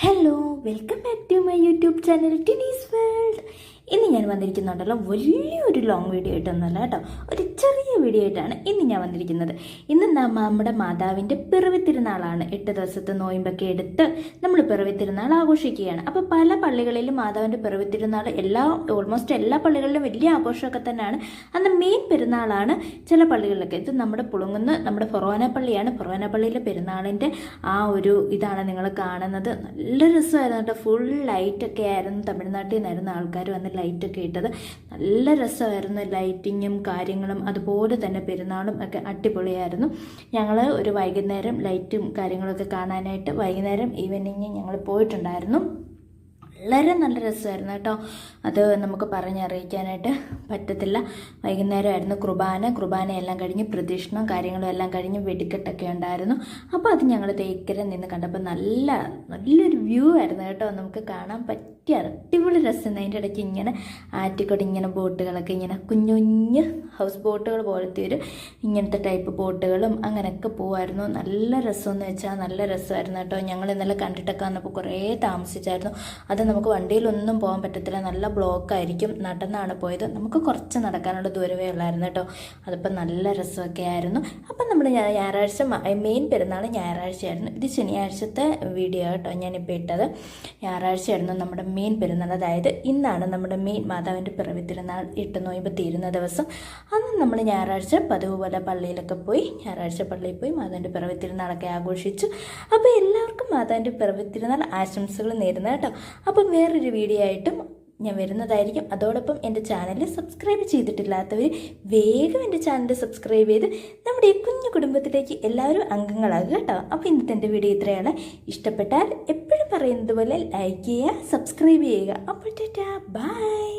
Hello, welcome back to my YouTube channel Tinee's world. ഇന്ന് ഞാൻ വന്നിരിക്കുന്നുണ്ടല്ലോ വലിയൊരു ലോങ് വീഡിയോ ആയിട്ടൊന്നുമല്ല കേട്ടോ, ഒരു ചെറിയ വീഡിയോ ആയിട്ടാണ് ഇന്ന് ഞാൻ വന്നിരിക്കുന്നത്. ഇന്ന് നമ്മുടെ മാതാവിൻ്റെ പിറവി തിരുനാളാണ്. 8 ദിവസത്തെ നോയമ്പൊക്കെ എടുത്ത് നമ്മൾ പിറവി തിരുനാൾ ആഘോഷിക്കുകയാണ്. അപ്പോൾ പല പള്ളികളിലും മാതാവിൻ്റെ പിറവി തിരുനാൾ ഓൾമോസ്റ്റ് എല്ലാ പള്ളികളിലും വലിയ ആഘോഷമൊക്കെ തന്നെയാണ്. അന്ന് മെയിൻ പെരുന്നാളാണ് ചില പള്ളികളിലൊക്കെ. ഇത് നമ്മുടെ പുളുങ്ങുന്ന നമ്മുടെ ഫൊറോന പള്ളിയാണ്. ഫൊറോന പള്ളിയിലെ പെരുന്നാളിൻ്റെ ആ ഒരു ഇതാണ് നിങ്ങൾ കാണുന്നത്. നല്ല രസമായിരുന്നു കേട്ടോ. ഫുൾ ലൈറ്റൊക്കെ ആയിരുന്നു. തമിഴ്നാട്ടിൽ നിന്നായിരുന്നു ആൾക്കാർ വന്ന് ലൈറ്റൊക്കെ ഇട്ടത്. നല്ല രസമായിരുന്നു. ലൈറ്റിങ്ങും കാര്യങ്ങളും അതുപോലെ തന്നെ പെരുന്നാളും ഒക്കെ അടിപൊളിയായിരുന്നു. ഞങ്ങൾ ഒരു വൈകുന്നേരം ലൈറ്റും കാര്യങ്ങളൊക്കെ കാണാനായിട്ട് വൈകുന്നേരം ഈവനിങ് ഞങ്ങൾ പോയിട്ടുണ്ടായിരുന്നു. വളരെ നല്ല രസമായിരുന്നു കേട്ടോ. അത് നമുക്ക് പറഞ്ഞറിയിക്കാനായിട്ട് പറ്റത്തില്ല. വൈകുന്നേരമായിരുന്നു കുർബാനയെല്ലാം കഴിഞ്ഞ് പ്രദക്ഷിണവും കാര്യങ്ങളും എല്ലാം കഴിഞ്ഞ് വെടിക്കെട്ടൊക്കെ ഉണ്ടായിരുന്നു. അപ്പോൾ അത് ഞങ്ങൾ തേക്കര നിന്ന് കണ്ടപ്പോൾ നല്ലൊരു വ്യൂ ആയിരുന്നു കേട്ടോ. നമുക്ക് കാണാൻ പറ്റിയ അടിപൊളി രസം. അതിൻ്റെ ഇടയ്ക്ക് ഇങ്ങനെ ആറ്റിക്കൂടെ ഇങ്ങനെ ബോട്ടുകളൊക്കെ ഇങ്ങനെ കുഞ്ഞു കുഞ്ഞ് ഹൗസ് ബോട്ടുകൾ പോലത്തെ ഇങ്ങനത്തെ ടൈപ്പ് ബോട്ടുകളും അങ്ങനെയൊക്കെ പോകുമായിരുന്നു. നല്ല രസമെന്ന് വെച്ചാൽ നല്ല രസമായിരുന്നു കേട്ടോ. ഞങ്ങൾ ഇന്നലെ കണ്ടിട്ടൊക്കെ വന്നപ്പോൾ കുറേ താമസിച്ചായിരുന്നു. അത് നമുക്ക് വണ്ടിയിലൊന്നും പോകാൻ പറ്റത്തില്ല, നല്ല ബ്ലോക്കായിരിക്കും. നടന്നാണ് പോയത്. നമുക്ക് കുറച്ച് നടക്കാനുള്ള ദൂരമേ ഉള്ളായിരുന്നു കേട്ടോ. അതിപ്പോൾ നല്ല രസമൊക്കെ ആയിരുന്നു. അപ്പം നമ്മൾ ഞായറാഴ്ച മെയിൻ പെരുന്നാൾ ഞായറാഴ്ചയായിരുന്നു. ഇത് ശനിയാഴ്ചത്തെ വീഡിയോ കേട്ടോ ഞാനിപ്പോൾ ഇട്ടത്. ഞായറാഴ്ചയായിരുന്നു നമ്മുടെ മെയിൻ പെരുന്നാൾ. അതായത് ഇന്നാണ് നമ്മുടെ മെയിൻ മാതാവിൻ്റെ പിറവി തിരുനാൾ 8 നോയമ്പ് തീരുന്ന ദിവസം. അന്ന് നമ്മൾ ഞായറാഴ്ച പതിവ് പോലെ പള്ളിയിലൊക്കെ പോയി ഞായറാഴ്ച പള്ളിയിൽ പോയി മാതാവിൻ്റെ പിറവി തിരുനാളൊക്കെ ആഘോഷിച്ചു. അപ്പോൾ എല്ലാവർക്കും മാതാവിൻ്റെ പിറവി തിരുനാൾ ആശംസകൾ നേരുന്നു കേട്ടോ. അപ്പം വേറൊരു വീഡിയോ ആയിട്ടും ഞാൻ വരുന്നതായിരിക്കും. അതോടൊപ്പം എൻ്റെ ചാനൽ സബ്സ്ക്രൈബ് ചെയ്തിട്ടില്ലാത്തവർ വേഗം എൻ്റെ ചാനൽ സബ്സ്ക്രൈബ് ചെയ്ത് നമ്മുടെ ഈ കുഞ്ഞു കുടുംബത്തിലേക്ക് എല്ലാവരും അംഗങ്ങളാകുക കേട്ടോ. അപ്പോൾ ഇന്നത്തെ എൻ്റെ വീഡിയോ ഇത്രയാണ്. ഇഷ്ടപ്പെട്ടാൽ എപ്പോഴും പറയുന്നത് പോലെ ലൈക്ക് ചെയ്യുക, സബ്സ്ക്രൈബ് ചെയ്യുക. അപ്പോൾ ടാറ്റാ, ബൈ.